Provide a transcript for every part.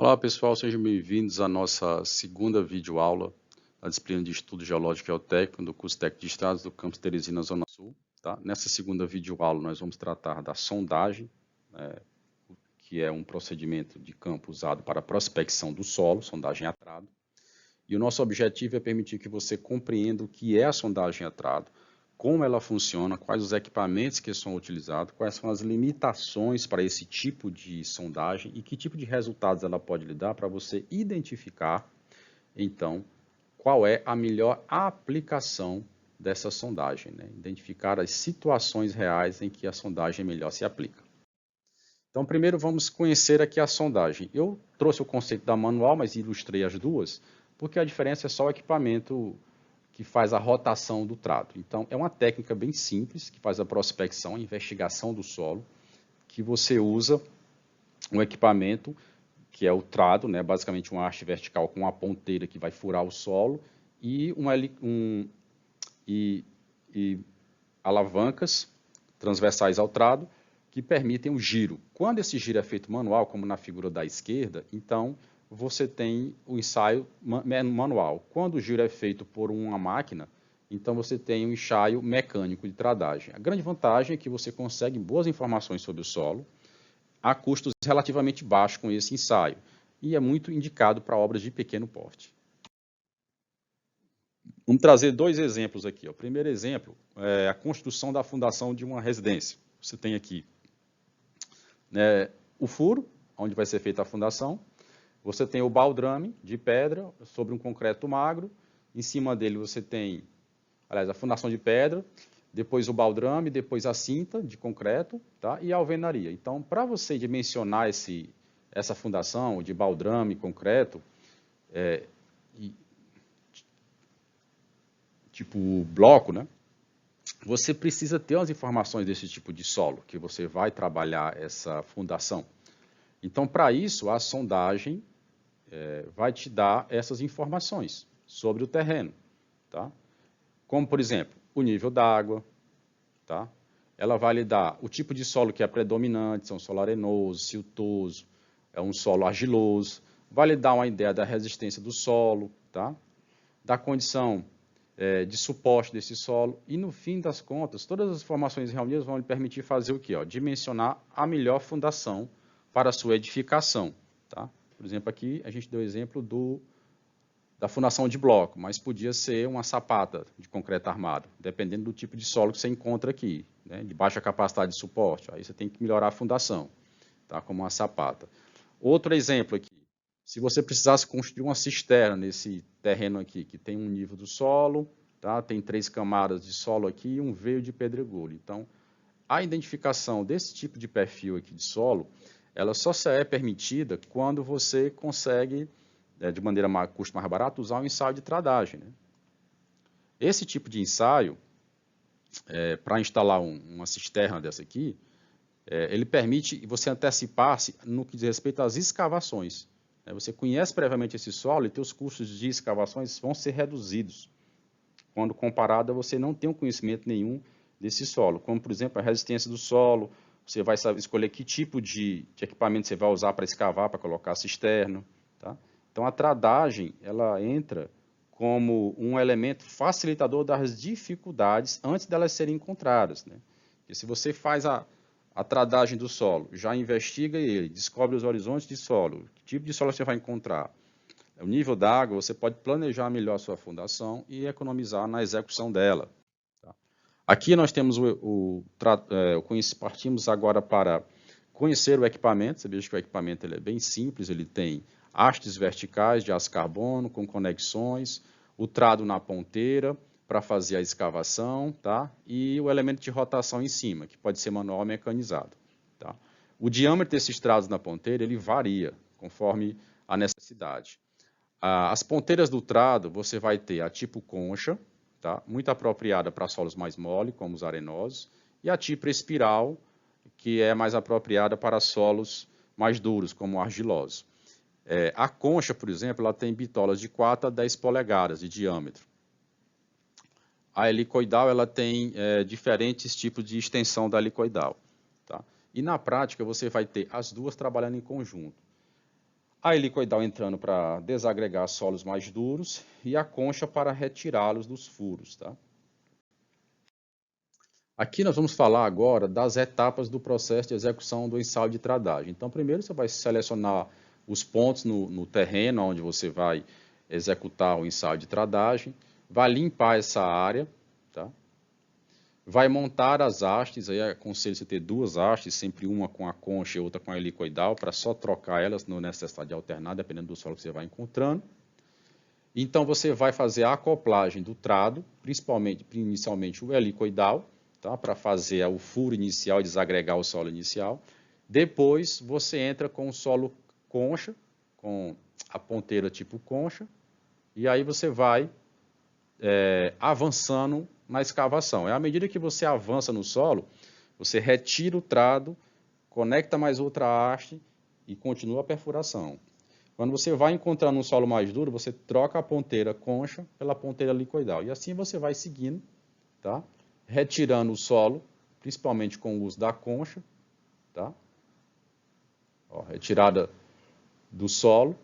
Olá pessoal, sejam bem-vindos à nossa segunda videoaula da disciplina de Estudo Geológico e Geotécnico do curso Técnico de Estradas do campus Teresina, Zona Sul. Tá? Nessa segunda videoaula nós vamos tratar da sondagem, que é um procedimento de campo usado para a prospecção do solo, sondagem a trado. E o nosso objetivo é permitir que você compreenda o que é a sondagem a trado, como ela funciona, quais os equipamentos que são utilizados, quais são as limitações para esse tipo de sondagem e que tipo de resultados ela pode lhe dar para você identificar, então, qual é a melhor aplicação dessa sondagem, né? Identificar as situações reais em que a sondagem melhor se aplica. Então, primeiro vamos conhecer aqui a sondagem. Eu trouxe o conceito da manual, mas ilustrei as duas, porque a diferença é só o equipamento que faz a rotação do trato. Então, é uma técnica bem simples, que faz a prospecção, a investigação do solo, que você usa um equipamento, que é o trado, né, basicamente uma haste vertical com uma ponteira que vai furar o solo, e, e alavancas transversais ao trado, que permitem o giro. Quando esse giro é feito manual, como na figura da esquerda, então você tem o ensaio manual. Quando o giro é feito por uma máquina, então você tem um ensaio mecânico de tradagem. A grande vantagem é que você consegue boas informações sobre o solo a custos relativamente baixos com esse ensaio, e é muito indicado para obras de pequeno porte. Vamos trazer dois exemplos aqui. O primeiro exemplo é a construção da fundação de uma residência. Você tem aqui o furo, onde vai ser feita a fundação. Você tem o baldrame de pedra sobre um concreto magro. Em cima dele você tem, aliás, a fundação de pedra, depois o baldrame, depois a cinta de concreto, tá? E a alvenaria. Então, para você dimensionar essa fundação de baldrame, concreto, tipo bloco, né? Você precisa ter as informações desse tipo de solo, que você vai trabalhar essa fundação. Então, para isso, a sondagem vai te dar essas informações sobre o terreno, tá? Como, por exemplo, o nível da água, tá? Ela vai lhe dar o tipo de solo que é predominante, se é um solo arenoso, siltoso, é um solo argiloso, vai lhe dar uma ideia da resistência do solo, tá? Da condição de suporte desse solo, e no fim das contas, todas as informações reunidas vão lhe permitir fazer o quê? Dimensionar a melhor fundação para a sua edificação, tá? Por exemplo, aqui a gente deu o exemplo da fundação de bloco, mas podia ser uma sapata de concreto armado, dependendo do tipo de solo que você encontra aqui, né? De baixa capacidade de suporte, aí você tem que melhorar a fundação, tá? Como uma sapata. Outro exemplo aqui, se você precisasse construir uma cisterna nesse terreno aqui, que tem um nível do solo, tá? Tem 3 camadas de solo aqui e um veio de pedregulho. Então, a identificação desse tipo de perfil aqui de solo, ela só é permitida quando você consegue, de maneira custo mais barato, usar um ensaio de tradagem, né? Esse tipo de ensaio, para instalar uma cisterna dessa aqui, ele permite você antecipar-se no que diz respeito às escavações. Você conhece previamente esse solo e seus custos de escavações vão ser reduzidos, quando comparado a você não ter um conhecimento nenhum desse solo. Como, por exemplo, a resistência do solo, você vai escolher que tipo de equipamento você vai usar para escavar, para colocar a cisterna, tá? Então, a tradagem, ela entra como um elemento facilitador das dificuldades antes delas serem encontradas, né? Porque se você faz a tradagem do solo, já investiga ele, descobre os horizontes de solo, que tipo de solo você vai encontrar, o nível da água, você pode planejar melhor a sua fundação e economizar na execução dela. Tá? Aqui nós temos partimos agora para conhecer o equipamento. Você veja que o equipamento ele é bem simples, ele tem hastes verticais de aço carbono com conexões, o trado na ponteira para fazer a escavação, tá? E o elemento de rotação em cima, que pode ser manual ou mecanizado. Tá? O diâmetro desses trados na ponteira ele varia conforme a necessidade. As ponteiras do trado você vai ter a tipo concha, tá? Muito apropriada para solos mais mole, como os arenosos, e a tipo espiral, que é mais apropriada para solos mais duros, como argilosos. A concha, por exemplo, ela tem bitolas de 4 a 10 polegadas de diâmetro. A helicoidal ela tem diferentes tipos de extensão da helicoidal. Tá? E na prática você vai ter as duas trabalhando em conjunto. a helicoidal entrando para desagregar solos mais duros e a concha para retirá-los dos furos, tá? Aqui nós vamos falar agora das etapas do processo de execução do ensaio de tradagem. Então, primeiro você vai selecionar os pontos no terreno onde você vai executar o ensaio de tradagem, vai limpar essa área, tá? Vai montar as hastes, aí aconselho você ter duas hastes, sempre uma com a concha e outra com a helicoidal, para só trocar elas, não necessidade de alternar, dependendo do solo que você vai encontrando. Então você vai fazer a acoplagem do trado, inicialmente o helicoidal, tá? Para fazer o furo inicial e desagregar o solo inicial. Depois você entra com o solo concha, com a ponteira tipo concha, e aí você vai avançando na escavação. À medida que você avança no solo, você retira o trado, conecta mais outra haste e continua a perfuração. Quando você vai encontrando um solo mais duro, você troca a ponteira concha pela ponteira helicoidal. E assim você vai seguindo, tá? Retirando o solo, principalmente com o uso da concha, tá? Ó, retirada do solo,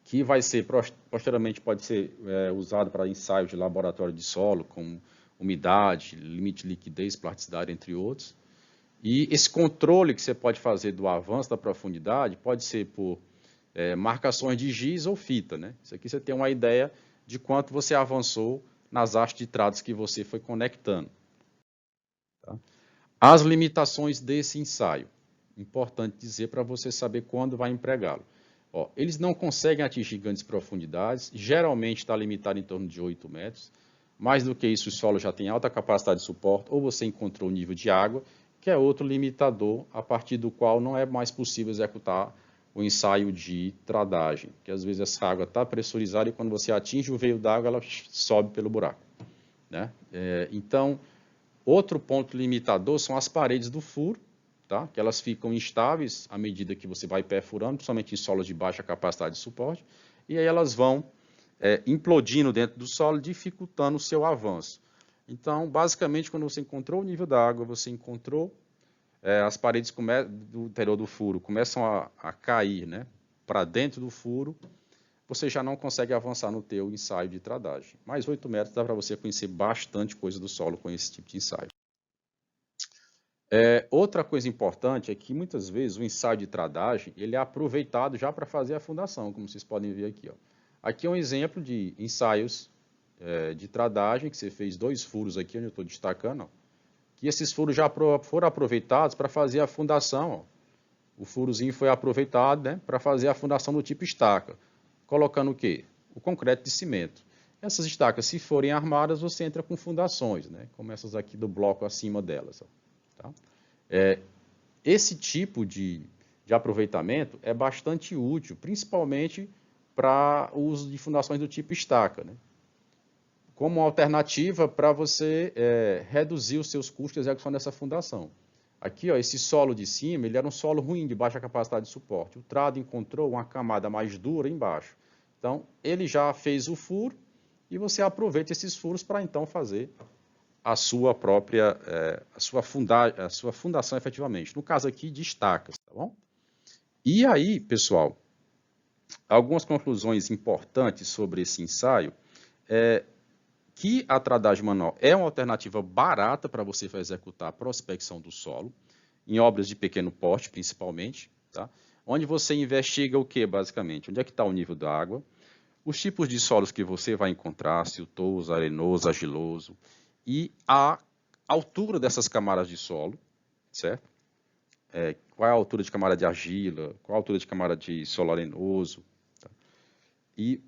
que vai ser, posteriormente pode ser usado para ensaios de laboratório de solo, como umidade, limite de liquidez, plasticidade, entre outros. E esse controle que você pode fazer do avanço da profundidade pode ser por marcações de giz ou fita, né? Isso aqui você tem uma ideia de quanto você avançou nas hastes de trados que você foi conectando. Tá? As limitações desse ensaio. Importante dizer para você saber quando vai empregá-lo. Eles não conseguem atingir grandes profundidades, geralmente está limitado em torno de 8 metros. Mais do que isso, o solo já tem alta capacidade de suporte, ou você encontrou o nível de água, que é outro limitador, a partir do qual não é mais possível executar o ensaio de tradagem, que às vezes essa água está pressurizada e quando você atinge o veio d'água, ela sobe pelo buraco, né? Então, outro ponto limitador são as paredes do furo, tá? Que elas ficam instáveis à medida que você vai perfurando, principalmente em solos de baixa capacidade de suporte, e aí elas vão implodindo dentro do solo, dificultando o seu avanço. Então, basicamente, quando você encontrou o nível da água, você encontrou as paredes do interior do furo começam a cair, né, para dentro do furo, você já não consegue avançar no teu ensaio de tradagem. Mais 8 metros dá para você conhecer bastante coisa do solo com esse tipo de ensaio. Outra coisa importante é que muitas vezes o ensaio de tradagem ele é aproveitado já para fazer a fundação, como vocês podem ver aqui. Ó. Aqui é um exemplo de ensaios de tradagem, que você fez 2 furos aqui, onde eu estou destacando, ó, que esses furos já foram aproveitados para fazer a fundação. Ó. O furozinho foi aproveitado, né, para fazer a fundação do tipo estaca, colocando o quê? O concreto de cimento. Essas estacas, se forem armadas, você entra com fundações, né, como essas aqui do bloco acima delas. Ó, tá? Esse tipo de aproveitamento é bastante útil, principalmente para o uso de fundações do tipo estaca, né? Como alternativa para você reduzir os seus custos de execução dessa fundação. Aqui, ó, esse solo de cima, ele era um solo ruim, de baixa capacidade de suporte. O trado encontrou uma camada mais dura embaixo. Então, ele já fez o furo e você aproveita esses furos para, então, fazer a sua própria, a sua fundação efetivamente. No caso aqui, de estacas, tá bom? E aí, pessoal, algumas conclusões importantes sobre esse ensaio que a tradagem manual é uma alternativa barata para você executar a prospecção do solo, em obras de pequeno porte, principalmente, tá? Onde você investiga o que, basicamente? Onde é que está o nível da água, os tipos de solos que você vai encontrar, siltoso, arenoso, argiloso, e a altura dessas camadas de solo, certo? Qual é a altura de camada de argila, qual a altura de camada de solo arenoso, tá? E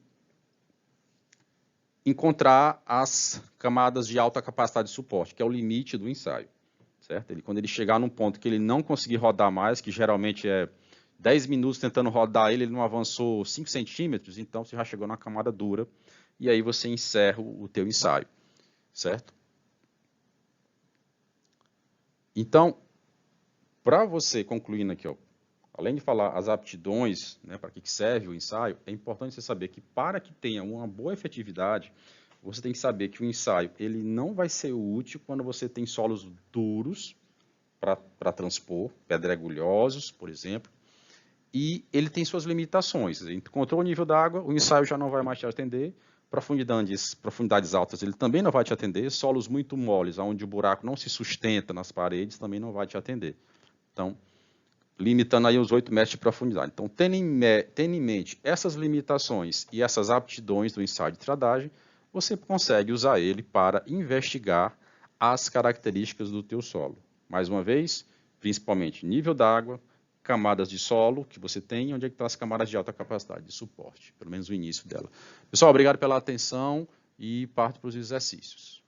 encontrar as camadas de alta capacidade de suporte, que é o limite do ensaio, certo? Quando ele chegar num ponto que ele não conseguir rodar mais, que geralmente é 10 minutos tentando rodar ele não avançou 5 centímetros, então você já chegou na camada dura, e aí você encerra o teu ensaio, certo? Então, para você, concluindo aqui, ó, além de falar as aptidões, né, para que serve o ensaio, é importante você saber que para que tenha uma boa efetividade, você tem que saber que o ensaio ele não vai ser útil quando você tem solos duros para transpor, pedregulhosos, por exemplo, e ele tem suas limitações. Encontrou o nível da água, o ensaio já não vai mais te atender. Profundidades altas ele também não vai te atender. Solos muito moles, onde o buraco não se sustenta nas paredes, também não vai te atender. Então, limitando aí os 8 metros de profundidade. Então, tendo em mente essas limitações e essas aptidões do ensaio de tradigem, você consegue usar ele para investigar as características do teu solo. Mais uma vez, principalmente nível d'água, camadas de solo que você tem, onde é que estão as camadas de alta capacidade de suporte, pelo menos o início dela. Pessoal, obrigado pela atenção e parto para os exercícios.